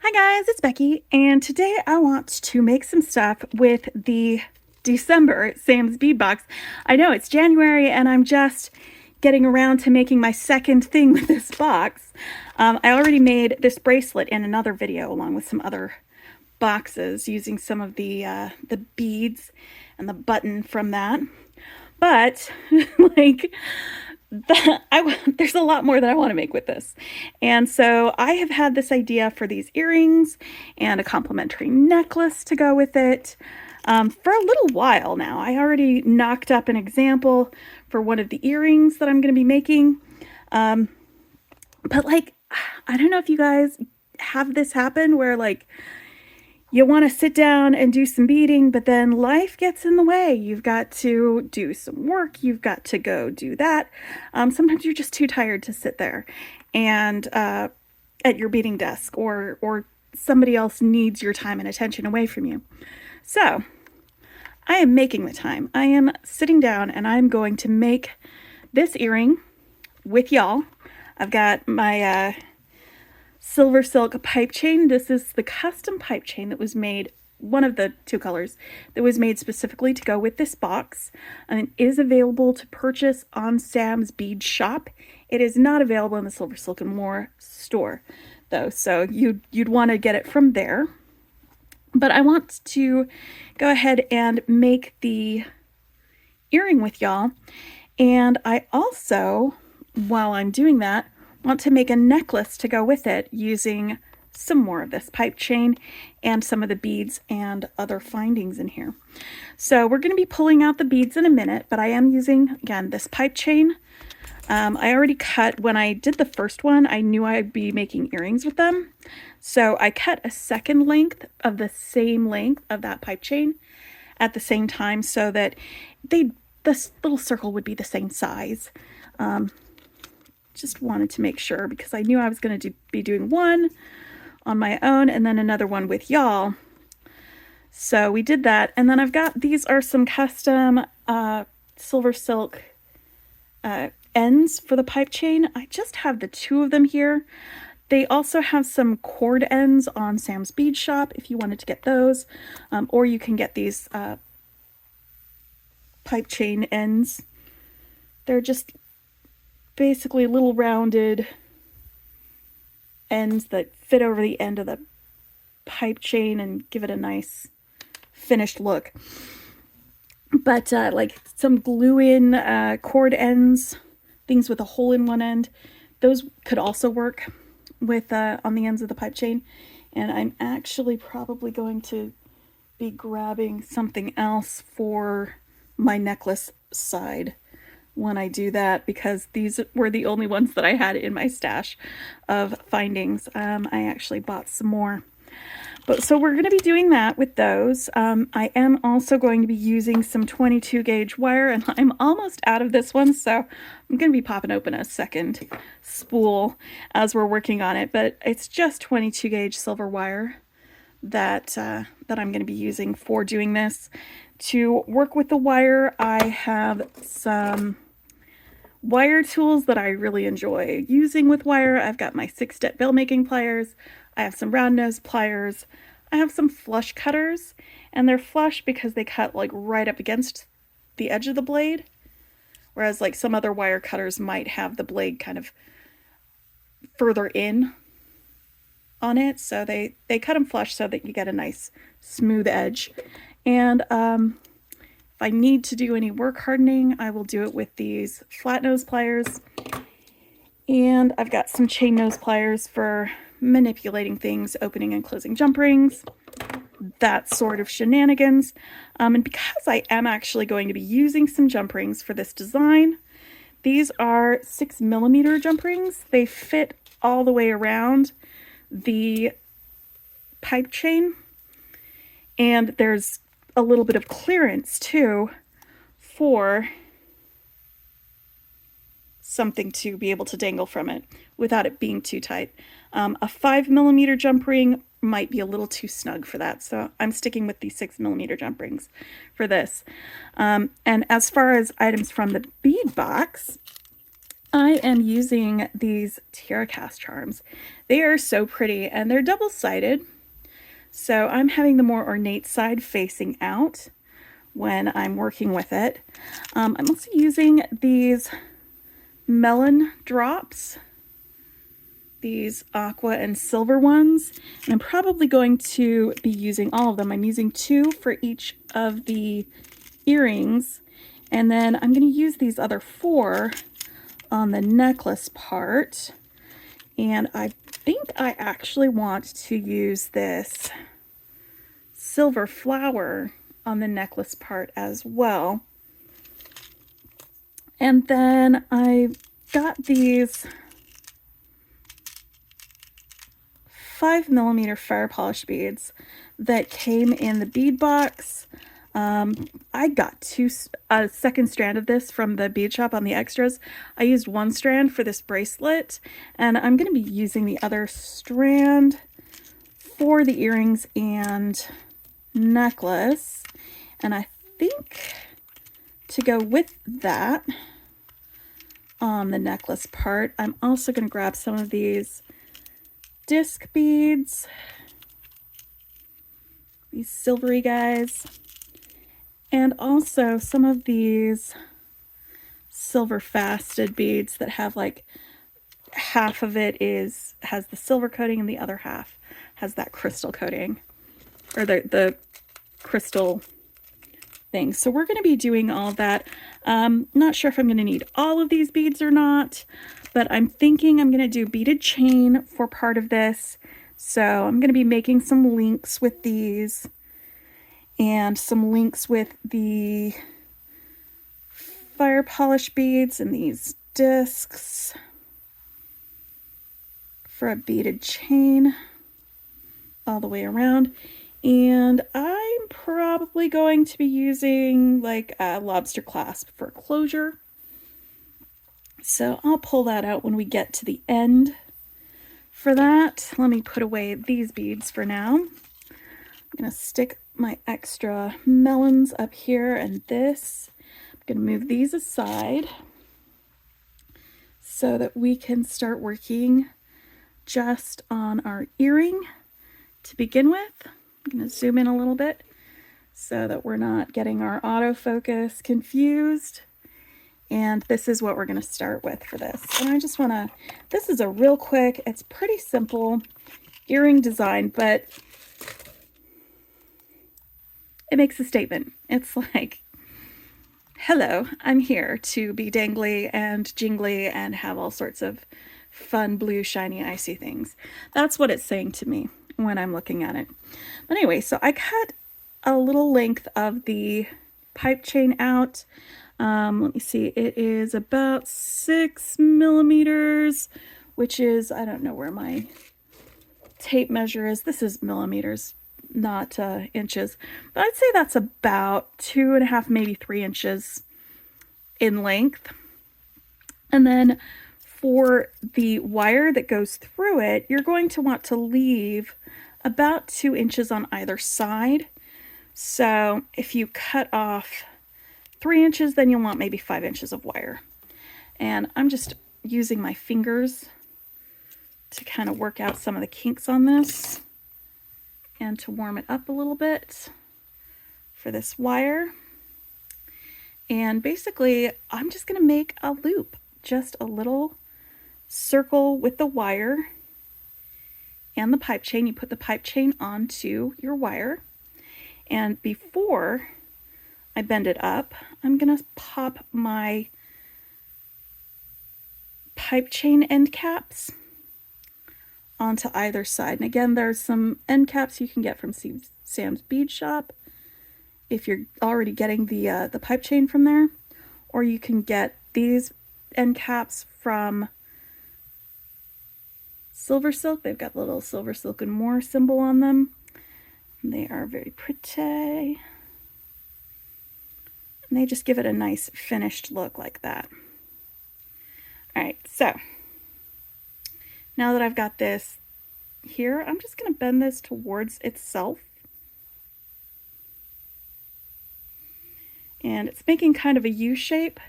Hi guys, it's Becky, and today I want to make some stuff with the December Sam's Bead Box. I know it's January and I'm just getting around to making my second thing with this box. I already made this bracelet in another video along with some other boxes using some of the beads and the button from that. But like there's a lot more that I want to make with this. And so I have had this idea for these earrings and a complimentary necklace to go with it for a little while now. I already knocked up an example for one of the earrings that I'm going to be making. But like, I don't know if you guys have this happen where like you want to sit down and do some beading, but then life gets in the way. You've got to do some work. You've got to go do that. Sometimes you're just too tired to sit there and at your beading desk, or somebody else needs your time and attention away from you. So I am making the time. I am sitting down and I'm going to make this earring with y'all. I've got my SilverSilk pipe chain. This is the custom pipe chain that was made, one of the two colors, that was made specifically to go with this box. And it is available to purchase on Sam's Bead shop. It is not available in the SilverSilk and More store, though, so you'd want to get it from there. But I want to go ahead and make the earring with y'all. And I also, while I'm doing that, want to make a necklace to go with it using some more of this pipe chain and some of the beads and other findings in here. So we're going to be pulling out the beads in a minute, but I am using, again, this pipe chain. I already cut, when I did the first one, I knew I'd be making earrings with them. So I cut a second length of the same length of that pipe chain at the same time so that this little circle would be the same size. Just wanted to make sure because I knew I was going to be doing one on my own and then another one with y'all. So we did that. And then I've got, these are some custom SilverSilk ends for the pipe chain. I just have the two of them here. They also have some cord ends on Sam's Bead Shop if you wanted to get those. Or you can get these pipe chain ends. They're just basically little rounded ends that fit over the end of the pipe chain and give it a nice finished look. But like some glue-in cord ends, things with a hole in one end, those could also work with on the ends of the pipe chain. And I'm actually probably going to be grabbing something else for my necklace side when I do that, because these were the only ones that I had in my stash of findings. I actually bought some more. But so we're going to be doing that with those. I am also going to be using some 22 gauge wire, and I'm almost out of this one, so I'm going to be popping open a second spool as we're working on it. But it's just 22 gauge silver wire that I'm going to be using for doing this. To work with the wire, I have some wire tools that I really enjoy using with wire. I've got my 6-step bill making pliers. I have some round nose pliers. I have some flush cutters, and they're flush because they cut like right up against the edge of the blade, whereas like some other wire cutters might have the blade kind of further in on it. So they cut them flush so that you get a nice smooth edge. And if I need to do any work hardening, I will do it with these flat nose pliers. And I've got some chain nose pliers for manipulating things, opening and closing jump rings, that sort of shenanigans. And because I am actually going to be using some jump rings for this design, these are 6mm jump rings. They fit all the way around the pipe chain. And there's a little bit of clearance too for something to be able to dangle from it without it being too tight. A 5mm jump ring might be a little too snug for that, so I'm sticking with the 6mm jump rings for this. And as far as items from the bead box, I am using these Tiara cast charms. They are so pretty and they're double-sided. So I'm having the more ornate side facing out when I'm working with it. I'm also using these melon drops, these aqua and silver ones, and I'm probably going to be using all of them. I'm using 2 for each of the earrings, and then I'm going to use these other 4 on the necklace part. And I think I actually want to use this silver flower on the necklace part as well. And then I got these 5mm fire polish beads that came in the bead box. I got a second strand of this from the bead shop on the extras. I used 1 strand for this bracelet, and I'm going to be using the other strand for the earrings and necklace. And I think to go with that on the necklace part, I'm also going to grab some of these disc beads, these silvery guys, and also some of these silver faceted beads that have like half of it has the silver coating and the other half has that crystal coating, or the crystal thing. So we're going to be doing all that. Not sure if I'm going to need all of these beads or not, but I'm thinking I'm going to do beaded chain for part of this. So I'm going to be making some links with these and some links with the fire polish beads and these discs for a beaded chain all the way around. And I'm probably going to be using like a lobster clasp for closure. So I'll pull that out when we get to the end for that. Let me put away these beads for now. I'm going to stick my extra melons up here and this. I'm going to move these aside so that we can start working just on our earring to begin with. I'm going to zoom in a little bit so that we're not getting our autofocus confused. And this is what we're going to start with for this. And I just want to, this is a real quick, it's pretty simple earring design, but it makes a statement. It's like, hello, I'm here to be dangly and jingly and have all sorts of fun, blue, shiny, icy things. That's what it's saying to me when I'm looking at it. But anyway, so I cut a little length of the pipe chain out. Let me see, it is about 6mm, which is, I don't know where my tape measure is. This is millimeters, not inches, but I'd say that's about 2.5, maybe 3 inches in length. And then for the wire that goes through it, you're going to want to leave about 2 inches on either side. So if you cut off 3 inches, then you'll want maybe 5 inches of wire. And I'm just using my fingers to kind of work out some of the kinks on this and to warm it up a little bit for this wire. And basically, I'm just going to make a loop, just a little circle with the wire and the pipe chain. You put the pipe chain onto your wire, and before I bend it up, I'm going to pop my pipe chain end caps onto either side. And again, there's some end caps you can get from Sam's Bead Shop if you're already getting the pipe chain from there, or you can get these end caps from SilverSilk. They've got the little SilverSilk and More symbol on them. They are very pretty. And they just give it a nice finished look like that. Alright, so now that I've got this here, I'm just going to bend this towards itself. And it's making kind of a U shape.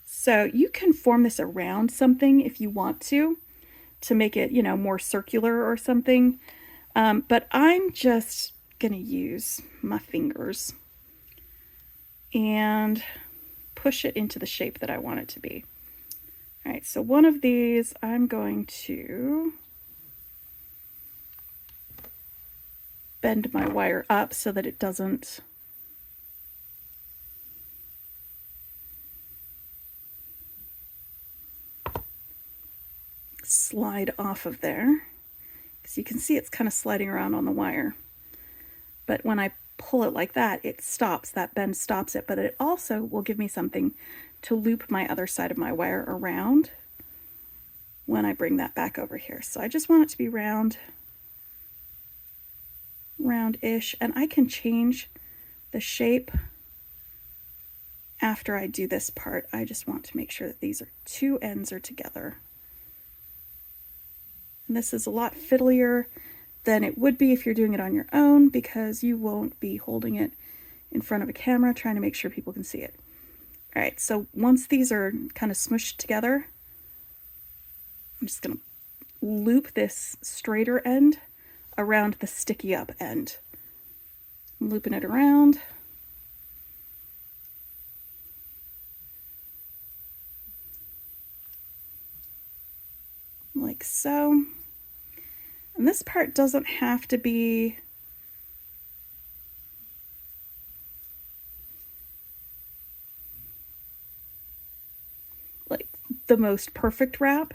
So So you can form this around something if you want to make it, you know, more circular or something. But I'm just gonna use my fingers and push it into the shape that I want it to be. All right, so one of these I'm going to bend my wire up so that it doesn't slide off of there, because you can see it's kind of sliding around on the wire. But when I pull it like that, it stops, that bend stops it, but it also will give me something to loop my other side of my wire around when I bring that back over here. So I just want it to be round-ish, and I can change the shape after I do this part. I just want to make sure that these two ends are together. And this is a lot fiddlier than it would be if you're doing it on your own, because you won't be holding it in front of a camera trying to make sure people can see it. All right, so once these are kind of smushed together, I'm just going to loop this straighter end around the sticky up end. I'm looping it around. Like so. And this part doesn't have to be like the most perfect wrap.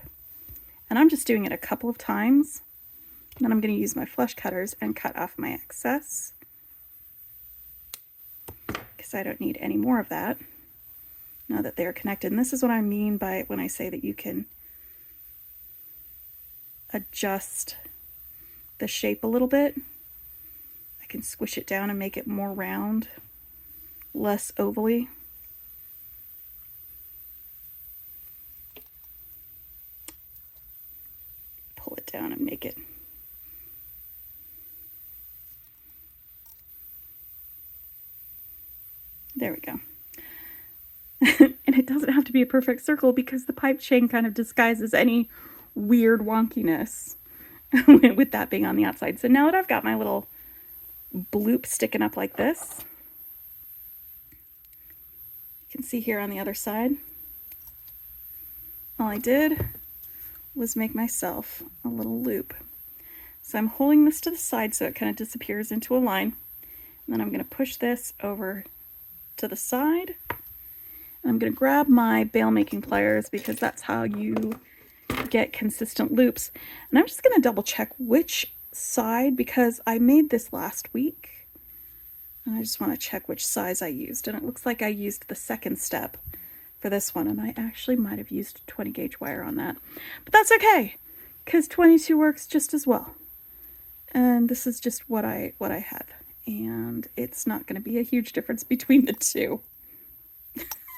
And I'm just doing it a couple of times. Then I'm going to use my flush cutters and cut off my excess, because I don't need any more of that now that they're connected. And this is what I mean by when I say that you can adjust the shape a little bit. I can squish it down and make it more round, less ovally. Pull it down and make it there we go. And it doesn't have to be a perfect circle, because the pipe chain kind of disguises any weird wonkiness with that being on the outside. So now that I've got my little bloop sticking up like this, you can see here on the other side, all I did was make myself a little loop. So I'm holding this to the side so it kind of disappears into a line. And then I'm going to push this over to the side. And I'm going to grab my bail making pliers, because that's how you get consistent loops. And I'm just going to double check which side, because I made this last week. And I just want to check which size I used. And it looks like I used the second step for this one, and I actually might have used 20 gauge wire on that. But that's okay, because 22 works just as well. And this is just what I had. And it's not going to be a huge difference between the two.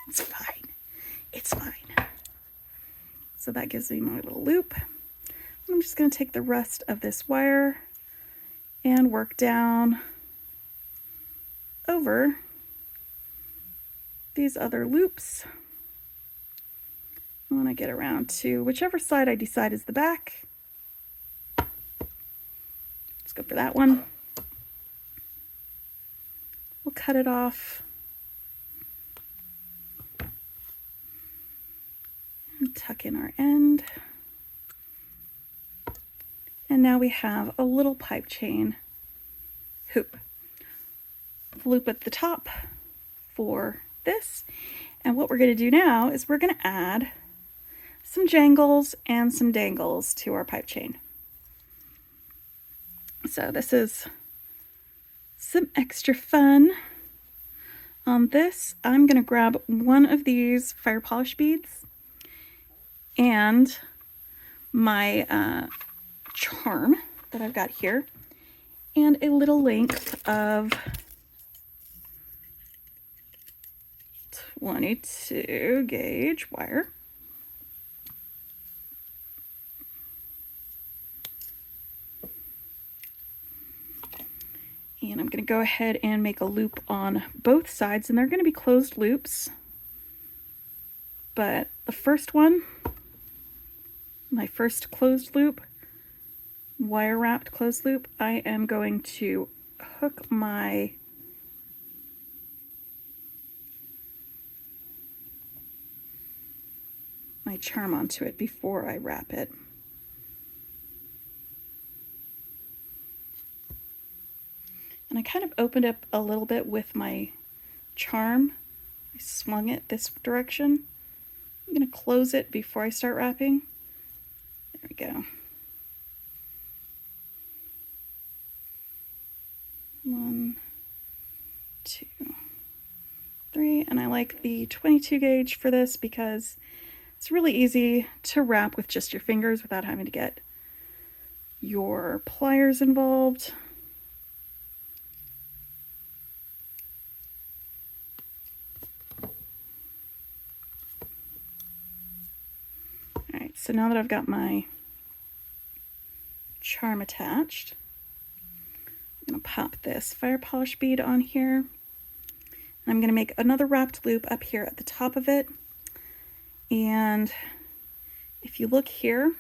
It's fine. It's fine. So that gives me my little loop. I'm just going to take the rest of this wire and work down over these other loops. When I get around to whichever side I decide is the back, let's go for that one. We'll cut it off and tuck in our end. And now we have a little pipe chain hoop. Loop at the top for this. And what we're going to do now is we're going to add some jangles and some dangles to our pipe chain. So this is some extra fun. On this, I'm going to grab one of these fire polish beads and my charm that I've got here, and a little length of 22 gauge wire. And I'm going to go ahead and make a loop on both sides, and they're going to be closed loops. But the first one, my first closed loop, wire wrapped closed loop, I am going to hook my charm onto it before I wrap it. And I kind of opened up a little bit with my charm. I swung it this direction. I'm going to close it before I start wrapping. There we go. 1, 2, 3, and I like the 22 gauge for this because it's really easy to wrap with just your fingers without having to get your pliers involved. Alright, so now that I've got my charm attached, I'm going to pop this fire polish bead on here. And I'm going to make another wrapped loop up here at the top of it. And if you look here,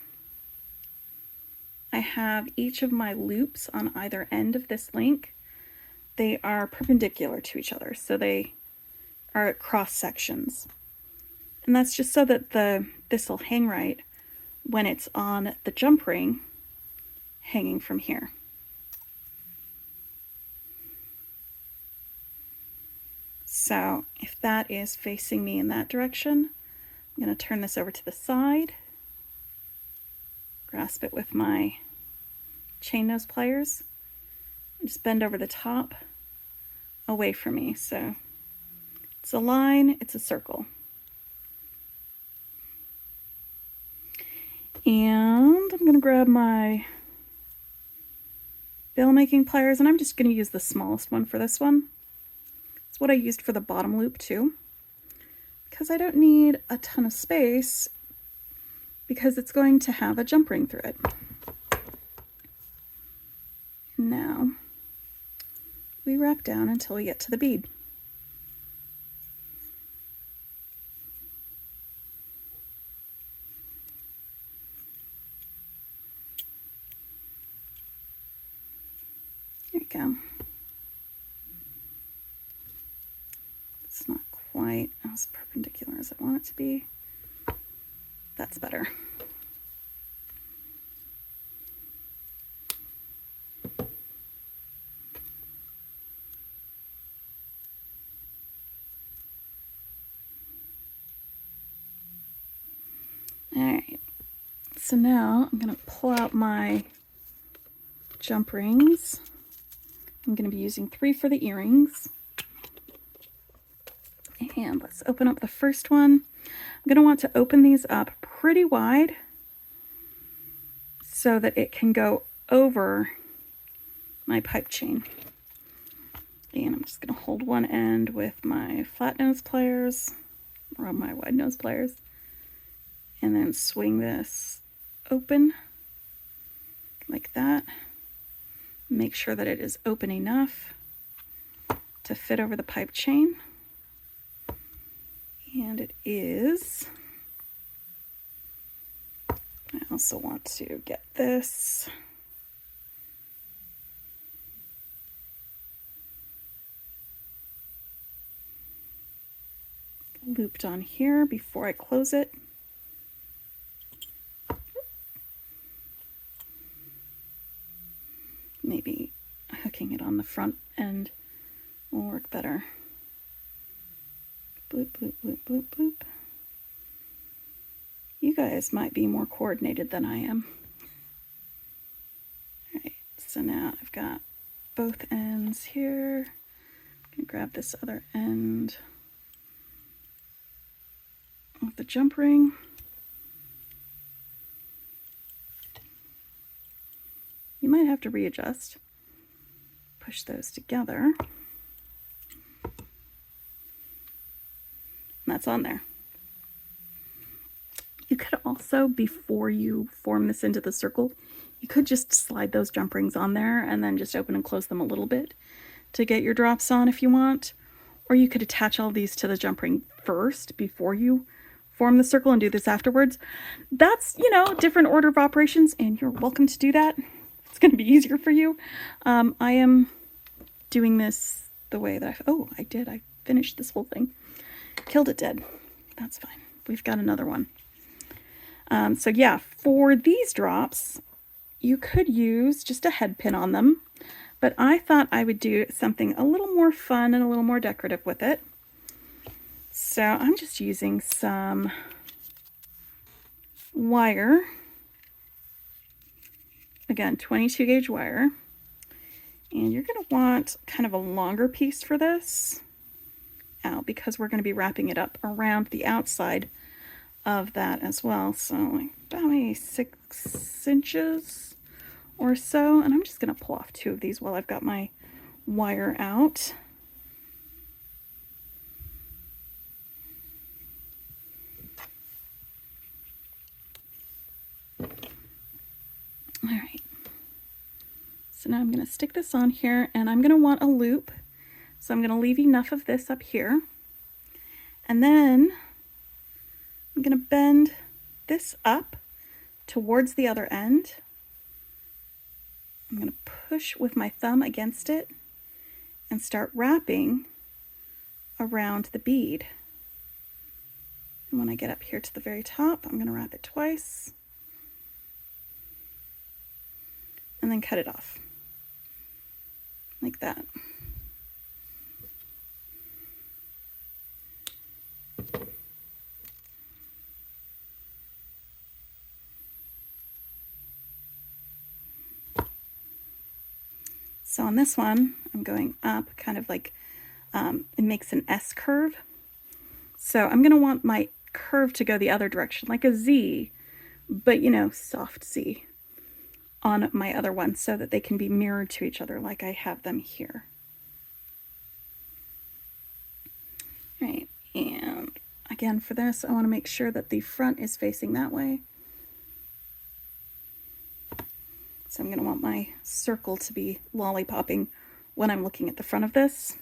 I have each of my loops on either end of this link. They are perpendicular to each other, so they are at cross sections. And that's just so that this will hang right when it's on the jump ring hanging from here. So if that is facing me in that direction, I'm going to turn this over to the side, grasp it with my chain nose pliers, and just bend over the top away from me. So it's a line, it's a circle. And I'm going to grab my bail making pliers, and I'm just going to use the smallest one for this one. It's what I used for the bottom loop too, because I don't need a ton of space because it's going to have a jump ring through it. And now we wrap down until we get to the bead. There we go. It's not quite as perpendicular as I want it to be. That's better. Alright, so now I'm going to pull out my jump rings. I'm going to be using 3 for the earrings. And let's open up the first one. I'm going to want to open these up pretty wide so that it can go over my pipe chain. And I'm just going to hold one end with my flat nose pliers, or my wide nose pliers, and then swing this open like that. Make sure that it is open enough to fit over the pipe chain. And it is. I also want to get this looped on here before I close it. Maybe hooking it on the front end will work better. Bloop, bloop, bloop, bloop, bloop. You guys might be more coordinated than I am. Alright, so now I've got both ends here. I'm going to grab this other end of the jump ring. You might have to readjust. Push those together. And that's on there. You could also, before you form this into the circle, you could just slide those jump rings on there and then just open and close them a little bit to get your drops on if you want. Or you could attach all these to the jump ring first before you form the circle and do this afterwards, that's, you know, different order of operations, and you're welcome to do that. It's going to be easier for you. I am doing this the way that I finished this whole thing. Killed it dead. That's fine. We've got another one. So yeah, for these drops, you could use just a head pin on them, but I thought I would do something a little more fun and a little more decorative with it. So I'm just using some wire, again 22 gauge wire, and you're going to want kind of a longer piece for this out because we're going to be wrapping it up around the outside of that as well. So like about maybe 6 inches or so, and I'm just going to pull off 2 of these while I've got my wire out. All right, so now I'm going to stick this on here, and I'm going to want a loop, so I'm going to leave enough of this up here, and then I'm going to bend this up towards the other end. I'm going to push with my thumb against it and start wrapping around the bead. And when I get up here to the very top, I'm going to wrap it twice and then cut it off like that. So on this one, I'm going up kind of like, it makes an S curve. So I'm going to want my curve to go the other direction, like a Z, but you know, soft Z on my other one so that they can be mirrored to each other like I have them here. All right, and again for this, I want to make sure that the front is facing that way. So I'm going to want my circle to be lollipopping when I'm looking at the front of this.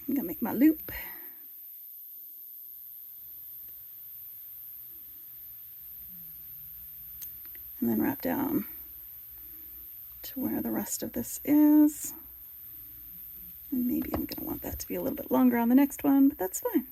I'm going to make my loop. And then wrap down to where the rest of this is. And maybe I'm going to want that to be a little bit longer on the next one, but that's fine.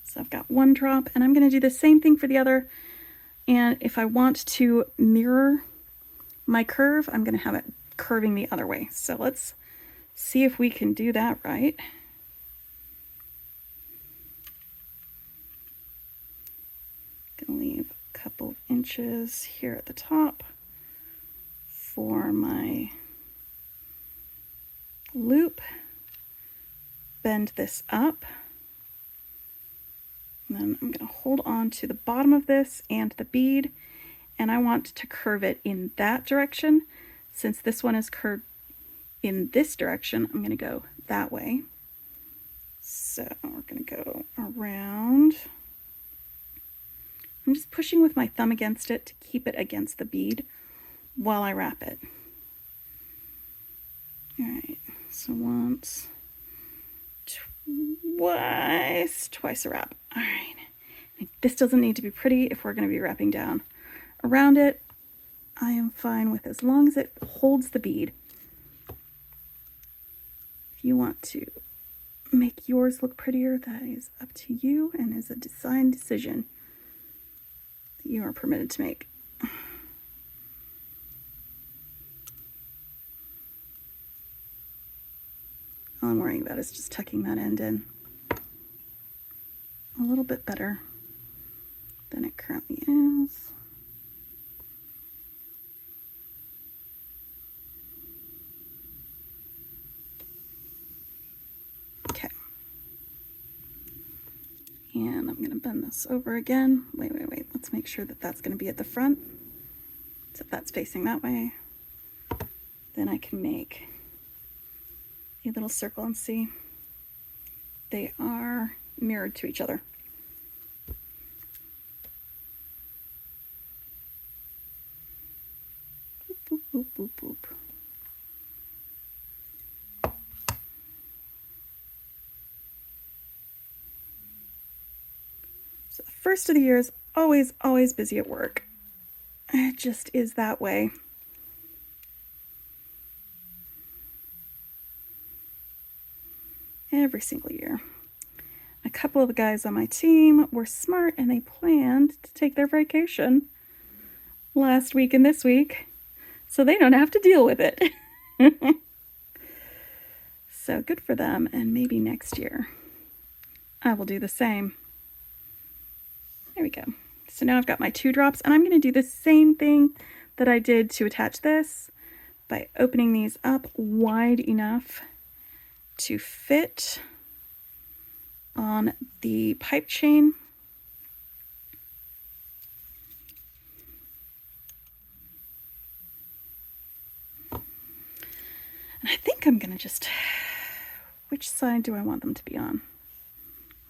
So I've got one drop, and I'm going to do the same thing for the other. And if I want to mirror my curve, I'm going to have it curving the other way. So let's see if we can do that right. Going to leave a couple of inches here at the top for my loop. Bend this up. And then I'm going to hold on to the bottom of this and the bead, and I want to curve it in that direction. Since this one is curved in this direction, I'm going to go that way. So we're going to go around. I'm just pushing with my thumb against it to keep it against the bead while I wrap it. All right, so once, twice a wrap. All right, this doesn't need to be pretty if we're going to be wrapping down around it. I am fine with as long as it holds the bead. If you want to make yours look prettier, that is up to you and is a design decision that you are permitted to make. All I'm worrying about is just tucking that end in a little bit better than it currently is. Okay. And I'm going to bend this over again. Wait. Let's make sure that that's going to be at the front. So if that's facing that way, then I can make a little circle and see they are mirrored to each other. Boop, boop, boop, boop. So the first of the year is always busy at work. It just is that way. Every single year. A couple of the guys on my team were smart and they planned to take their vacation last week and this week so they don't have to deal with it. So good for them, and maybe next year I will do the same. There we go. So now I've got my 2 drops, and I'm going to do the same thing that I did to attach this by opening these up wide enough to fit on the pipe chain. And I think I'm going to just, which side do I want them to be on?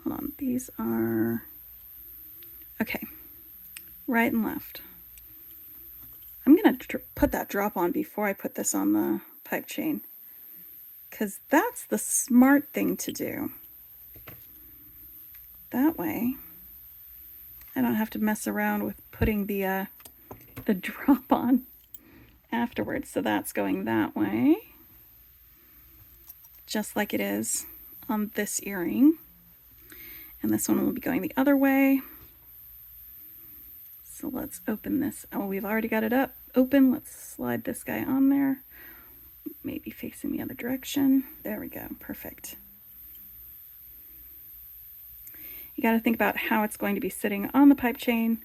Hold on, these are, okay, right and left. I'm going to put that drop on before I put this on the pipe chain, because that's the smart thing to do. That way, I don't have to mess around with putting the drop on afterwards. So that's going that way, just like it is on this earring. And this one will be going the other way. So let's open this. Oh, we've already got it up open. Let's slide this guy on there. Maybe facing the other direction. There we go. Perfect. You got to think about how it's going to be sitting on the pipe chain,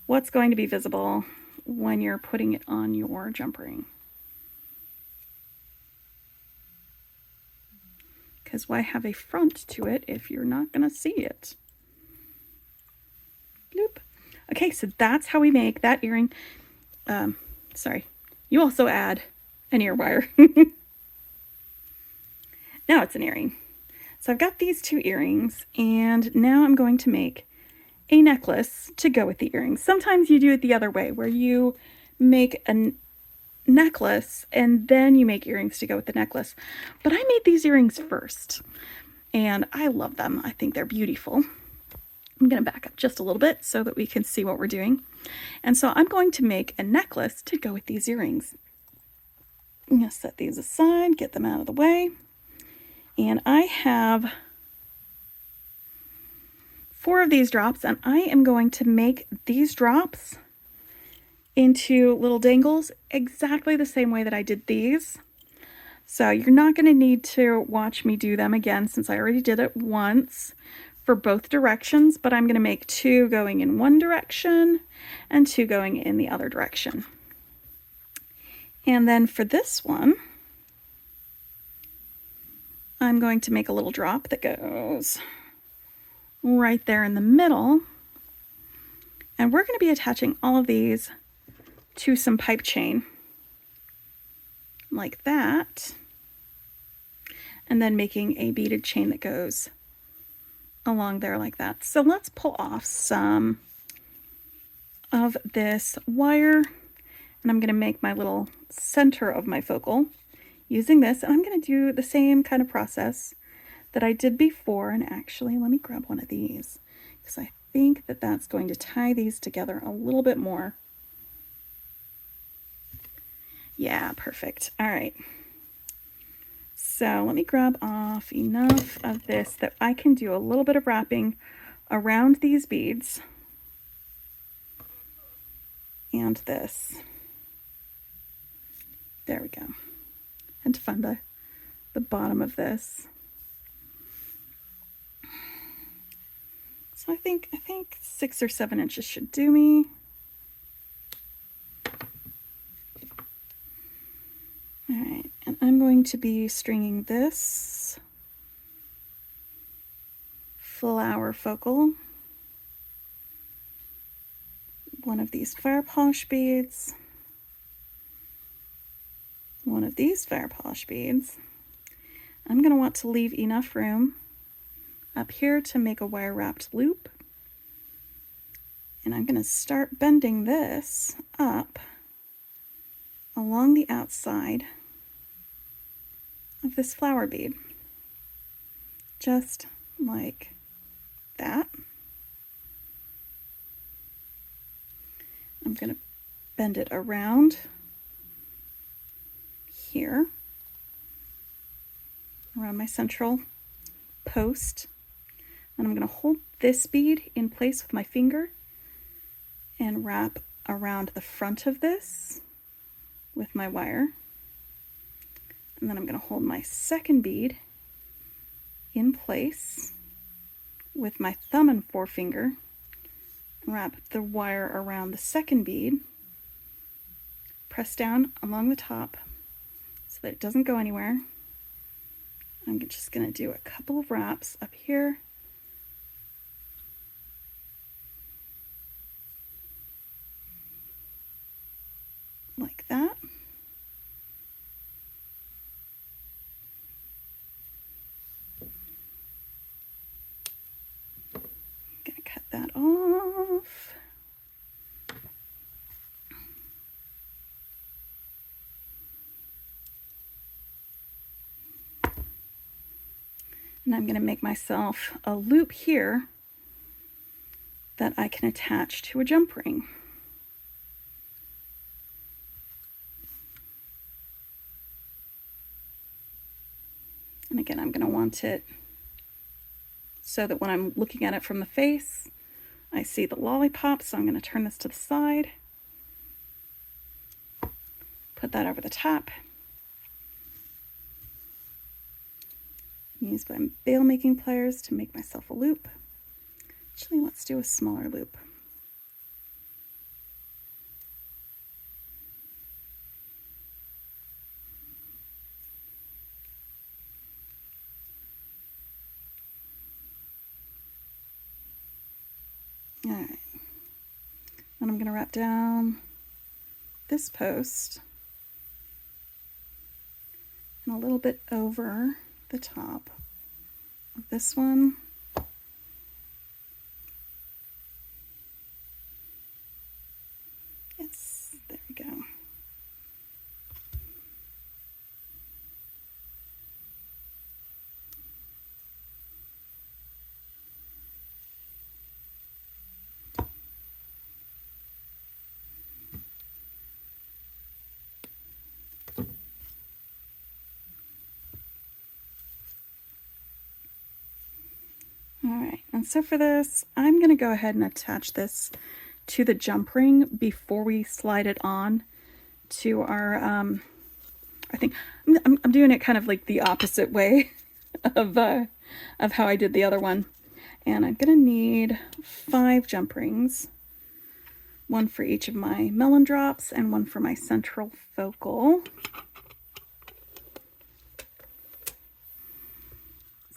what's going to be visible when you're putting it on your jump ring. Because why have a front to it if you're not going to see it? Bloop. Okay, so that's how we make that earring. Sorry, you also add an ear wire. Now it's an earring. So I've got these 2 earrings, and now I'm going to make a necklace to go with the earrings. Sometimes you do it the other way, where you make a necklace and then you make earrings to go with the necklace. But I made these earrings first, and I love them. I think they're beautiful. I'm going to back up just a little bit so that we can see what we're doing. And so I'm going to make a necklace to go with these earrings. I'm going to set these aside, get them out of the way. And I have 4 of these drops, and I am going to make these drops into little dangles exactly the same way that I did these. So you're not going to need to watch me do them again, since I already did it once for both directions, but I'm going to make 2 going in one direction and 2 going in the other direction. And then for this one, I'm going to make a little drop that goes right there in the middle. And we're going to be attaching all of these to some pipe chain like that, and then making a beaded chain that goes along there like that. So let's pull off some of this wire, and I'm going to make my little center of my focal using this, and I'm going to do the same kind of process that I did before. And actually, let me grab one of these, because I think that that's going to tie these together a little bit more. Yeah, perfect. All right. So let me grab off enough of this that I can do a little bit of wrapping around these beads and this. There we go. And to find the bottom of this. So I think 6 or 7 inches should do me. All right, and I'm going to be stringing this flower focal, one of these fire polish beads, one of these fire polish beads. I'm going to want to leave enough room up here to make a wire wrapped loop. And I'm going to start bending this up along the outside of this flower bead, just like that. I'm going to bend it around here, around my central post, and I'm going to hold this bead in place with my finger and wrap around the front of this with my wire. And then I'm going to hold my second bead in place with my thumb and forefinger and wrap the wire around the second bead. Press down along the top so that it doesn't go anywhere. I'm just going to do a couple of wraps up here. Like that. I'm going to cut that off. And I'm going to make myself a loop here that I can attach to a jump ring. And again, I'm going to want it so that when I'm looking at it from the face, I see the lollipop. So I'm going to turn this to the side, put that over the top, use my bail making pliers to make myself a loop. Actually, let's do a smaller loop. All right, and I'm going to wrap down this post and a little bit over the top of this one. Yes, there we go. And so for this, I'm going to go ahead and attach this to the jump ring before we slide it on to our, I think I'm doing it kind of like the opposite way of how I did the other one. And I'm going to need 5 jump rings, one for each of my melon drops and one for my central focal.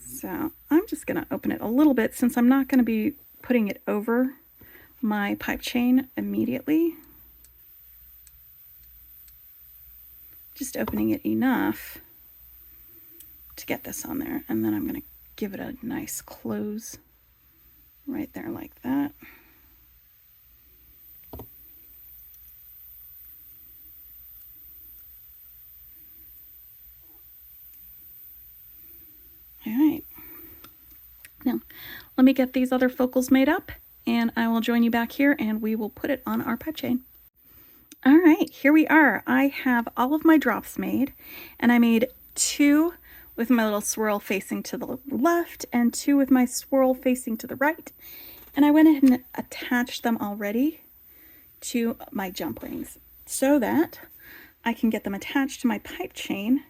So I'm just going to open it a little bit since I'm not going to be putting it over my pipe chain immediately. Just opening it enough to get this on there, and then I'm going to give it a nice close right there like that. All right. Now, let me get these other focals made up, and I will join you back here, and we will put it on our pipe chain. All right, here we are. I have all of my drops made, and I made 2 with my little swirl facing to the left and 2 with my swirl facing to the right. And I went ahead and attached them already to my jump rings so that I can get them attached to my pipe chain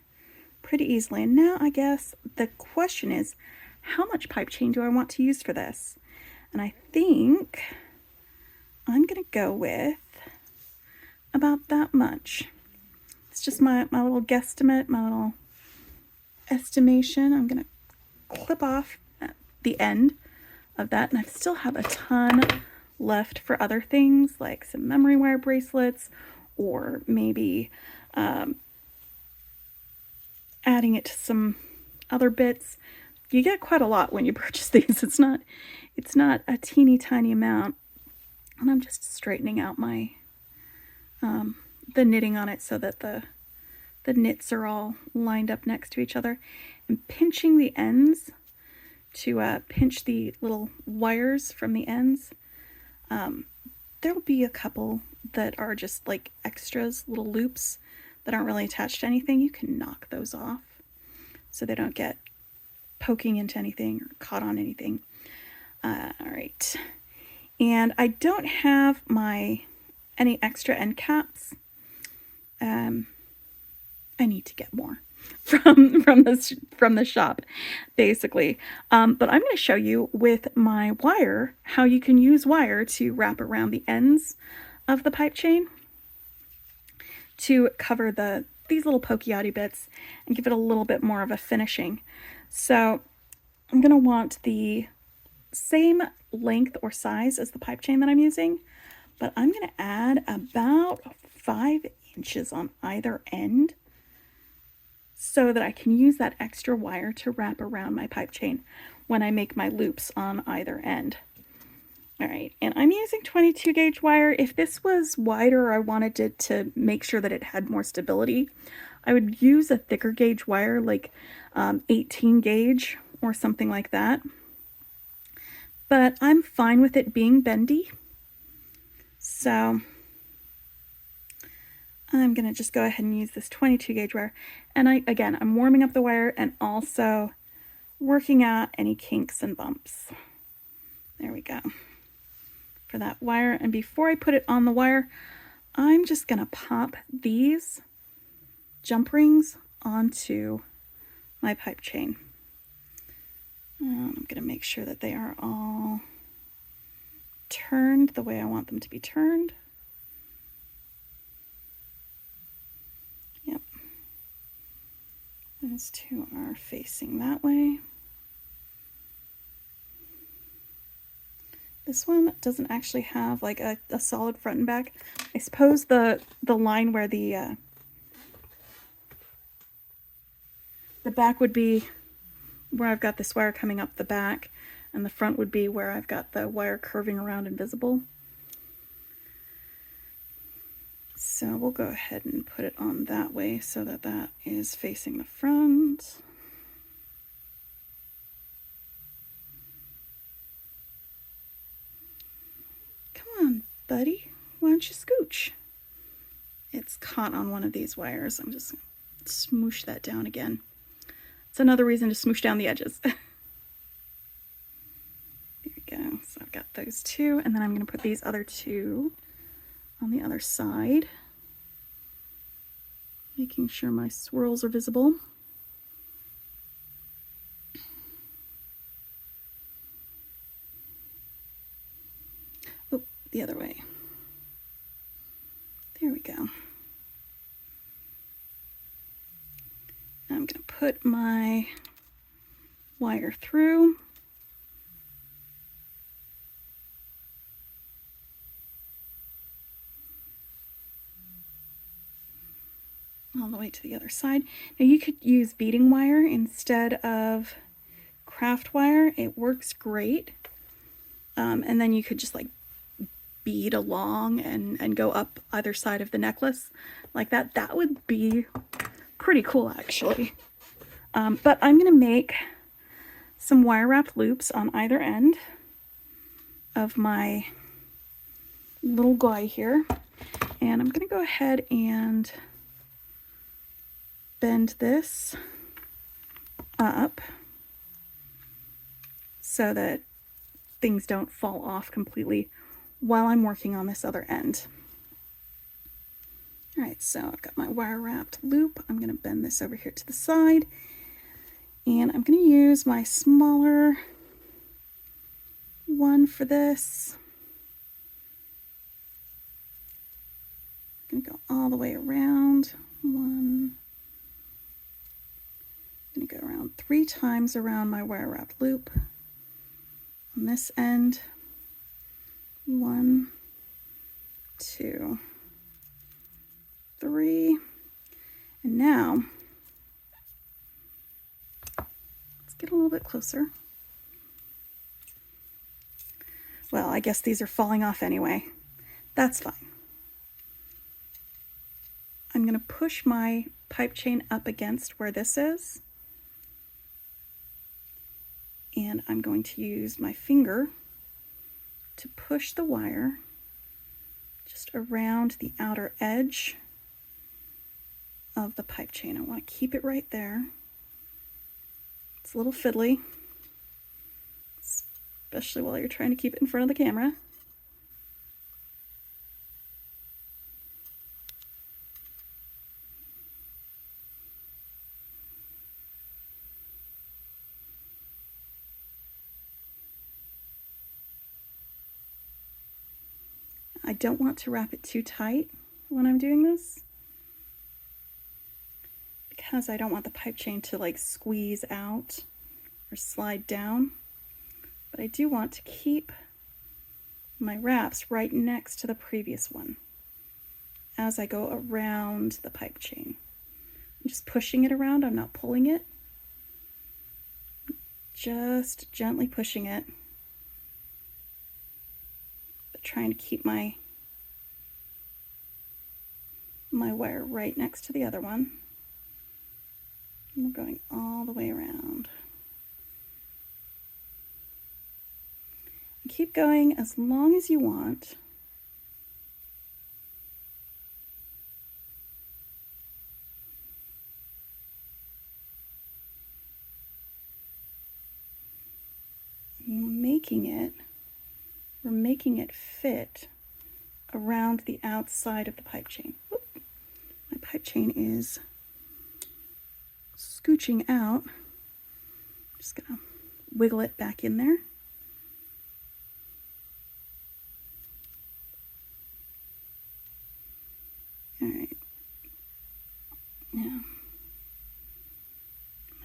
pretty easily. And now I guess the question is, how much pipe chain do I want to use for this? And I think I'm going to go with about that much. It's just my little guesstimate, my little estimation. I'm going to clip off at the end of that, and I still have a ton left for other things like some memory wire bracelets, or maybe adding it to some other bits. you get quite a lot when you purchase these. It's not a teeny tiny amount. And I'm just straightening out my the knitting on it so that the knits are all lined up next to each other, and pinching the ends to pinch the little wires from the ends. There'll be a couple that are just like extras, little loops that aren't really attached to anything. You can knock those off so they don't get poking into anything or caught on anything. All right. And I don't have any extra end caps. I need to get more from the shop, basically. But I'm going to show you with my wire how you can use wire to wrap around the ends of the pipe chain to cover these little pokey-outy bits and give it a little bit more of a finishing. So I'm going to want the same length or size as the pipe chain that I'm using, but I'm going to add about 5 inches on either end so that I can use that extra wire to wrap around my pipe chain when I make my loops on either end. All right, and I'm using 22 gauge wire. If this was wider, or I wanted it to make sure that it had more stability, I would use a thicker gauge wire, like 18 gauge or something like that. But I'm fine with it being bendy. So I'm going to just go ahead and use this 22 gauge wire. And I'm warming up the wire and also working out any kinks and bumps. There we go. For that wire. And before I put it on the wire, I'm just going to pop these jump rings onto my pipe chain. I'm going to make sure that they are all turned the way I want them to be turned. Yep. Those two are facing that way. This one doesn't actually have like a solid front and back. I suppose the line where the back would be where I've got this wire coming up the back, and the front would be where I've got the wire curving around invisible. So we'll go ahead and put it on that way so that that is facing the front. Come on, buddy. Why don't you scooch? It's caught on one of these wires. I'm just going to smoosh that down again. It's another reason to smoosh down the edges. There we go. So I've got those two, and then I'm going to put these other two on the other side, making sure my swirls are visible. Oh, the other way. There we go. I'm going to put my wire through. All the way to the other side. Now you could use beading wire instead of craft wire. It works great. And then you could just like bead along and go up either side of the necklace like that. That would be pretty cool, actually. But I'm going to make some wire wrapped loops on either end of my little guy here. And I'm going to go ahead and bend this up so that things don't fall off completely while I'm working on this other end. All right, so I've got my wire wrapped loop. I'm going to bend this over here to the side, and I'm going to use my smaller one for this. I'm going to go all the way around. I'm going to go around 3 times around my wire wrapped loop on this end. 1, 2, 3, and now let's get a little bit closer. Well, I guess these are falling off anyway. That's fine. I'm going to push my pipe chain up against where this is. And I'm going to use my finger to push the wire just around the outer edge of the pipe chain. I want to keep it right there. It's a little fiddly, especially while you're trying to keep it in front of the camera. I don't want to wrap it too tight when I'm doing this, because I don't want the pipe chain to like squeeze out or slide down, but I do want to keep my wraps right next to the previous one as I go around the pipe chain. I'm just pushing it around, I'm not pulling it, just gently pushing it, but trying to keep my wire right next to the other one. And we're going all the way around. And keep going as long as you want. We're making it fit around the outside of the pipe chain. Oop. My pipe chain is scooching out. I'm just gonna wiggle it back in there. All right. Now,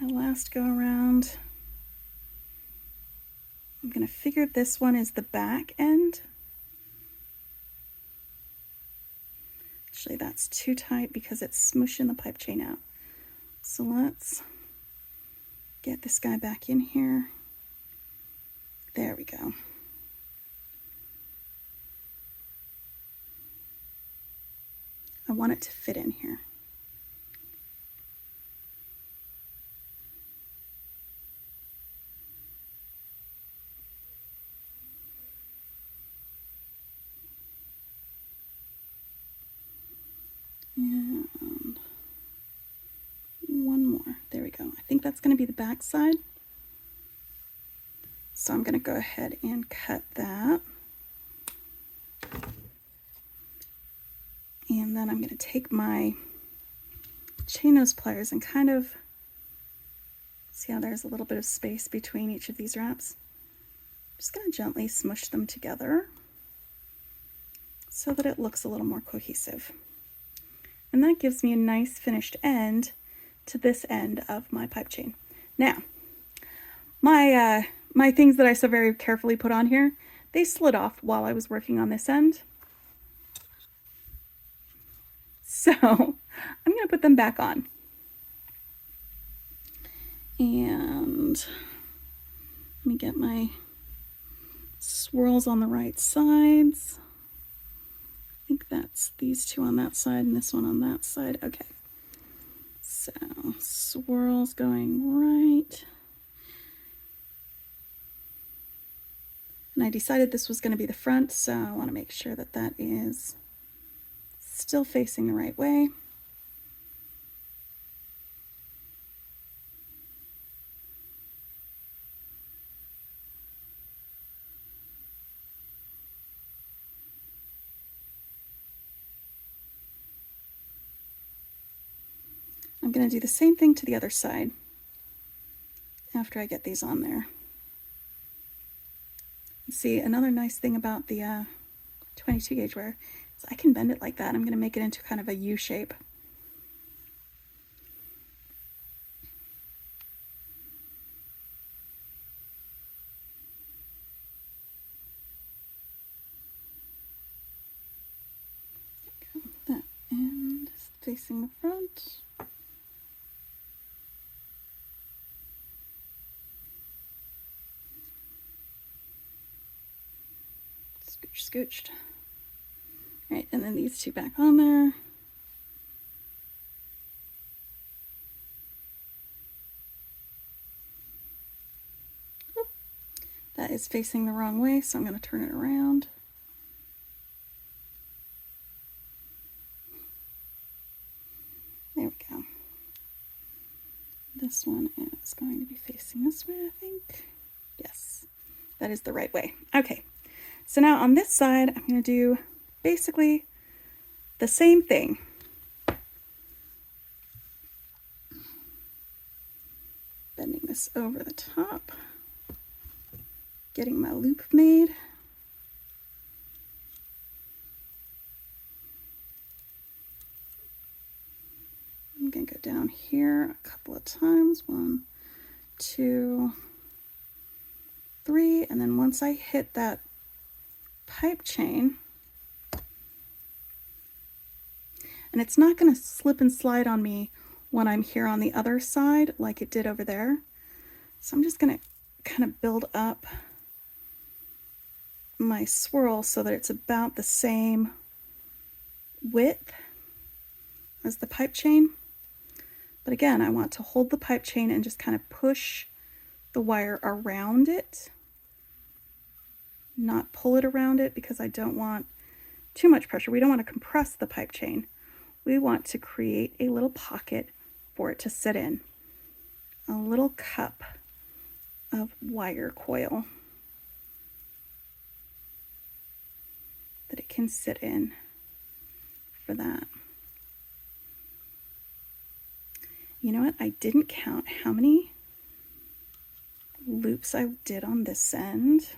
my last go around, I'm gonna figure this one is the back end. Actually, that's too tight because it's smushing the pipe chain out. So let's get this guy back in here. There we go. I want it to fit in here. And one more. There we go. I think that's going to be the back side. So I'm going to go ahead and cut that. And then I'm going to take my chain nose pliers and kind of see how there's a little bit of space between each of these wraps. I'm just going to gently smush them together so that it looks a little more cohesive. And that gives me a nice finished end to this end of my pipe chain. Now, my things that I so very carefully put on here, they slid off while I was working on this end. So I'm going to put them back on. And let me get my swirls on the right sides. I think that's these two on that side and this one on that side. Okay. So swirls going right. And I decided this was going to be the front, so I want to make sure that that is still facing the right way. I'm going to do the same thing to the other side after I get these on there. See, another nice thing about the 22 gauge wire is I can bend it like that. I'm going to make it into kind of a U shape. That end is facing the front. scooched. All right, and then these two back on there. That is facing the wrong way, so I'm going to turn it around. There we go. This one is going to be facing this way, I think. Yes, that is the right way. Okay, so now on this side, I'm going to do basically the same thing. Bending this over the top. Getting my loop made. I'm going to go down here a couple of times. 1, 2, 3, and then once I hit that pipe chain, and it's not going to slip and slide on me when I'm here on the other side like it did over there. So I'm just going to kind of build up my swirl so that it's about the same width as the pipe chain. But again, I want to hold the pipe chain and just kind of push the wire around it, not pull it around it, because I don't want too much pressure. We don't want to compress the pipe chain. We want to create a little pocket for it to sit in, a little cup of wire coil that it can sit in for that. You know what? I didn't count how many loops I did on this end.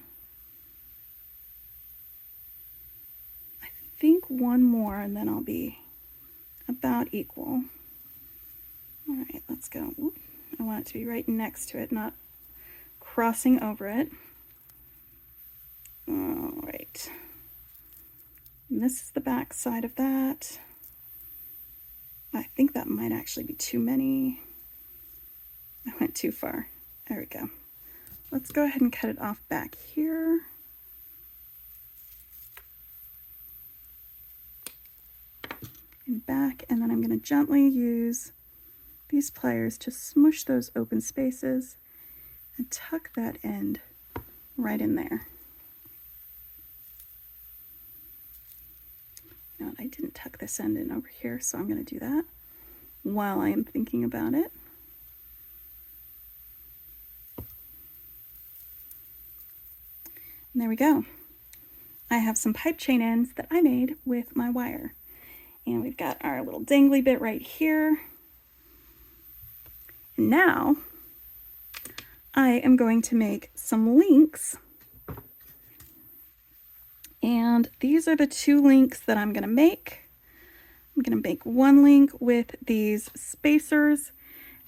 I think one more and then I'll be about equal. All right, let's go. Oop. I want it to be right next to it, not crossing over it. All right. And this is the back side of that. I think that might actually be too many. I went too far. There we go. Let's go ahead and cut it off back here. And back, and then I'm going to gently use these pliers to smush those open spaces and tuck that end right in there. You know what, I didn't tuck this end in over here, so I'm going to do that while I am thinking about it. And there we go. I have some pipe chain ends that I made with my wire. And we've got our little dangly bit right here. And now I am going to make some links. And these are the 2 links that I'm going to make. I'm going to make one link with these spacers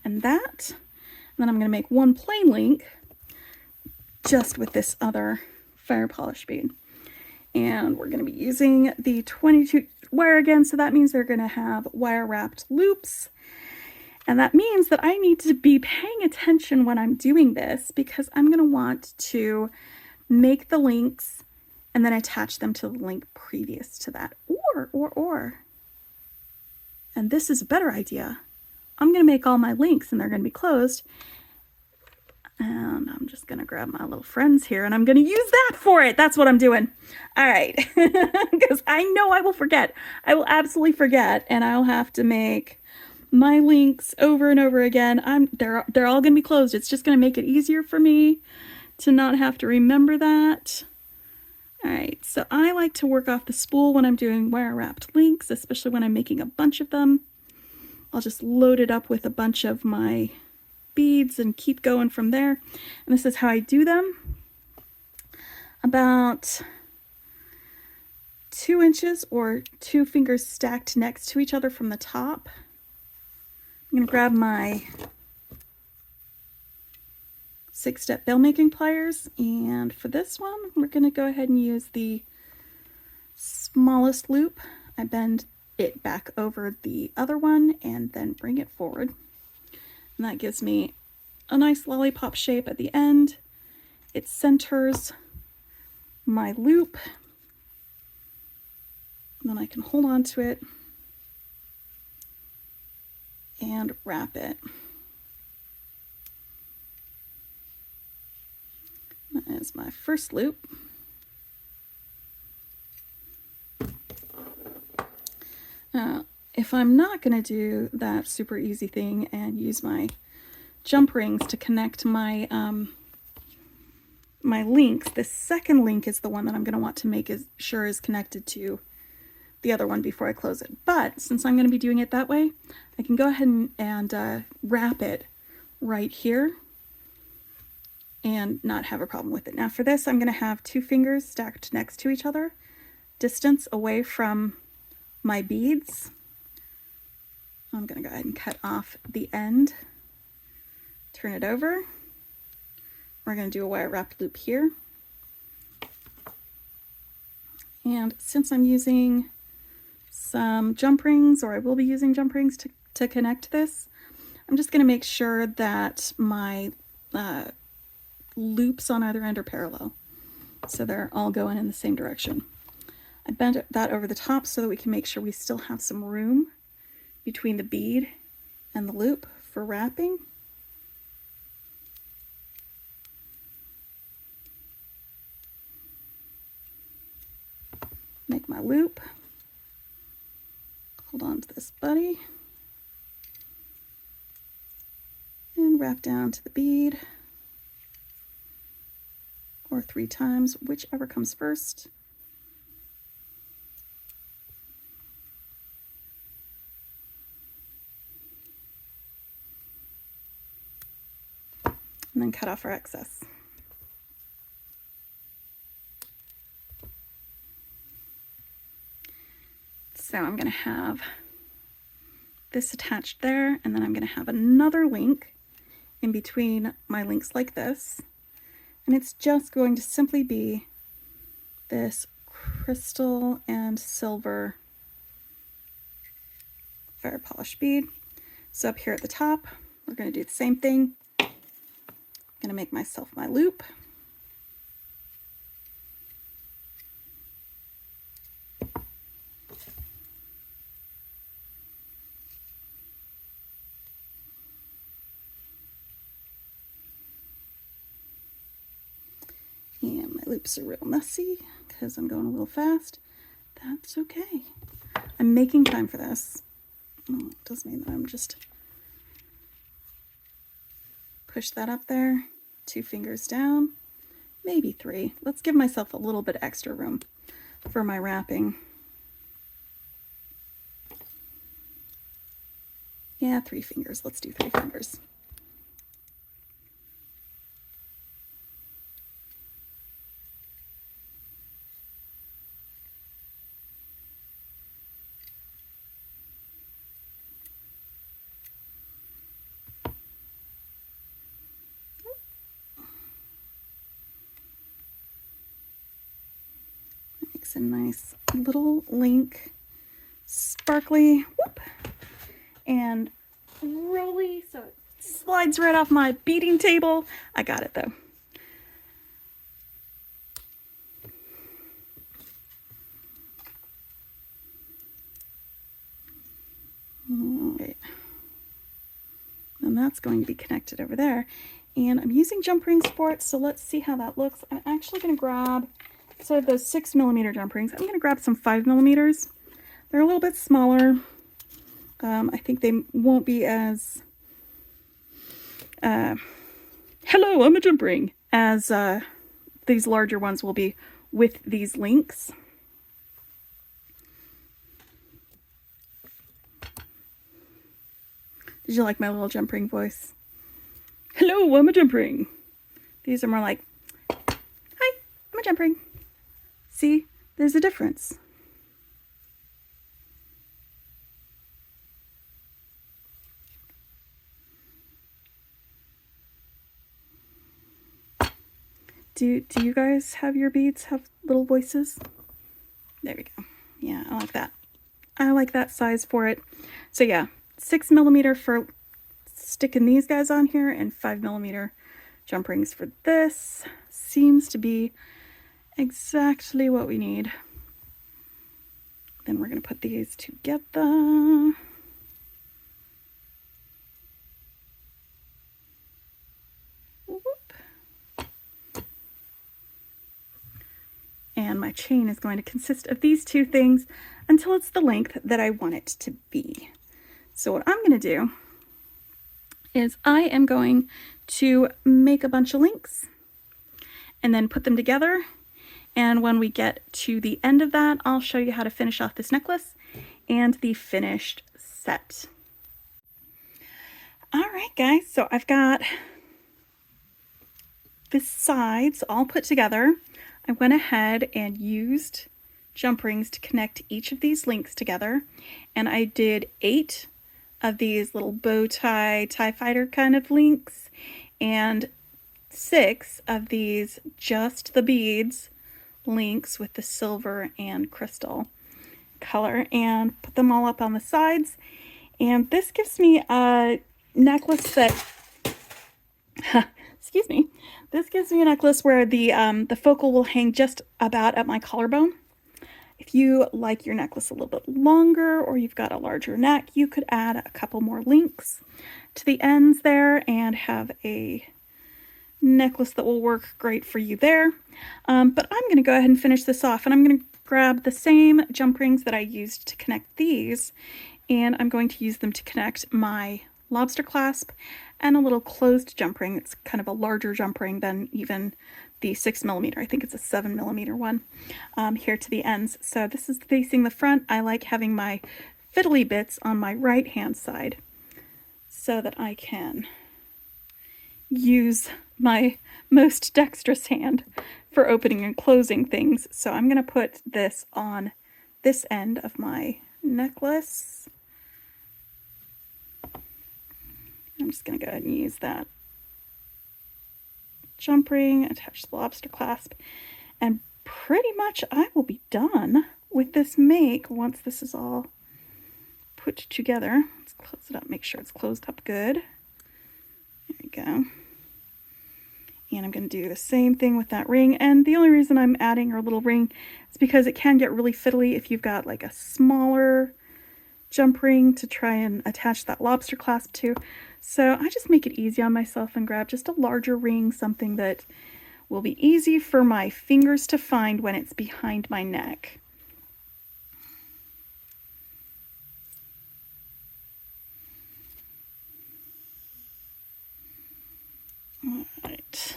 and that. And then I'm going to make one plain link just with this other fire polish bead. And we're going to be using the 22 wire again, so that means they're going to have wire wrapped loops. And that means that I need to be paying attention when I'm doing this, because I'm going to want to make the links and then attach them to the link previous to that. Or, and this is a better idea, I'm going to make all my links and they're going to be closed. And I'm just going to grab my little friends here and I'm going to use that for it. That's what I'm doing. All right. Because I know I will forget. I will absolutely forget, and I'll have to make my links over and over again. They're all going to be closed. It's just going to make it easier for me to not have to remember that. All right, so I like to work off the spool when I'm doing wire wrapped links, especially when I'm making a bunch of them. I'll just load it up with a bunch of my beads and keep going from there. And this is how I do them. About 2 inches or 2 fingers stacked next to each other from the top. I'm going to grab my 6-step bell making pliers, and for this one we're going to go ahead and use the smallest loop. I bend it back over the other one and then bring it forward, and that gives me a nice lollipop shape at the end. It centers my loop, And then I can hold on to it and wrap it. That is my first loop. If I'm not going to do that super easy thing and use my jump rings to connect my my links, the second link is the one that I'm going to want to make sure is connected to the other one before I close it. But since I'm going to be doing it that way, I can go ahead and wrap it right here and not have a problem with it. Now for this, I'm going to have 2 fingers stacked next to each other, distance away from my beads. I'm going to go ahead and cut off the end, turn it over. We're going to do a wire wrapped loop here. And since I'm using some jump rings, or I will be using jump rings to connect this, I'm just going to make sure that my loops on either end are parallel, so they're all going in the same direction. I bent that over the top so that we can make sure we still have some room between the bead and the loop for wrapping. Make my loop, hold on to this buddy, and wrap down to the bead, or 3 times, whichever comes first. And then cut off our excess. So I'm going to have this attached there, and then I'm going to have another link in between my links like this, and it's just going to simply be this crystal and silver fire polish bead. So up here at the top, we're going to do the same thing. I'm going to make myself my loop. And my loops are real messy because I'm going a little fast. That's okay. I'm making time for this. Oh, it does mean that I'm just push that up there, 2 fingers down, maybe 3. Let's give myself a little bit extra room for my wrapping. Yeah, 3 fingers. Let's do 3 fingers. A nice little link, sparkly, whoop, and rolly, so it slides right off my beading table. I got it though. All right, and that's going to be connected over there, and I'm using jump rings for it, so let's see how that looks. I'm actually going to grab, so those 6mm jump rings, I'm going to grab some 5mm. They're a little bit smaller. I think they won't be as, hello, I'm a jump ring, as these larger ones will be with these links. Did you like my little jump ring voice? Hello, I'm a jump ring. These are more like, hi, I'm a jump ring. See, there's a difference. Do you guys have your beads have little voices? There we go. Yeah, I like that. I like that size for it. So yeah, 6mm for sticking these guys on here, and 5mm jump rings for this. Seems to be exactly what we need. Then we're going to put these together. Whoop. And my chain is going to consist of these two things until it's the length that I want it to be. So what I'm going to do is I am going to make a bunch of links and then put them together. And when we get to the end of that, I'll show you how to finish off this necklace and the finished set. All right, guys, so I've got the sides all put together. I went ahead and used jump rings to connect each of these links together. And I did 8 of these little bow tie, TIE fighter kind of links, and 6 of these just the beads links with the silver and crystal color, and put them all up on the sides. And this gives me a necklace that excuse me, this gives me a necklace where the focal will hang just about at my collarbone. If you like your necklace a little bit longer, or you've got a larger neck, you could add a couple more links to the ends there and have a necklace that will work great for you there. But I'm going to go ahead and finish this off, and I'm going to grab the same jump rings that I used to connect these, and I'm going to use them to connect my lobster clasp and a little closed jump ring. It's kind of a larger jump ring than even the 6mm. I think it's a 7mm one, here to the ends. So this is facing the front. I like having my fiddly bits on my right hand side so that I can use my most dexterous hand for opening and closing things. So I'm going to put this on this end of my necklace. I'm just going to go ahead and use that jump ring, attach the lobster clasp, and pretty much I will be done with this make once this is all put together. Let's close it up, make sure it's closed up good. There we go. And I'm going to do the same thing with that ring. And the only reason I'm adding our little ring is because it can get really fiddly if you've got like a smaller jump ring to try and attach that lobster clasp to. So I just make it easy on myself and grab just a larger ring, something that will be easy for my fingers to find when it's behind my neck. All right.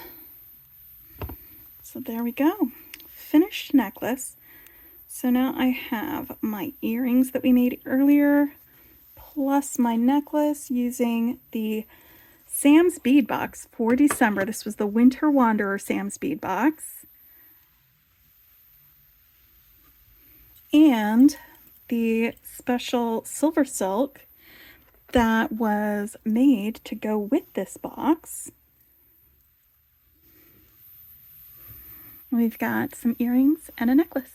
So there we go. Finished necklace. So now I have my earrings that we made earlier, plus my necklace using the Sam's Bead Box for December. This was the Winter Wanderer Sam's Bead Box. And the special SilverSilk that was made to go with this box. We've got some earrings and a necklace.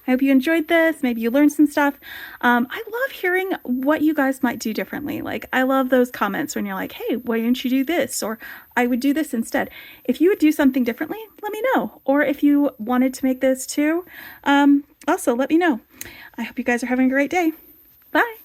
I hope you enjoyed this. Maybe you learned some stuff. I love hearing what you guys might do differently. Like, I love those comments when you're like, hey, why didn't you do this? Or I would do this instead. If you would do something differently, let me know. Or if you wanted to make this too, also let me know. I hope you guys are having a great day. Bye.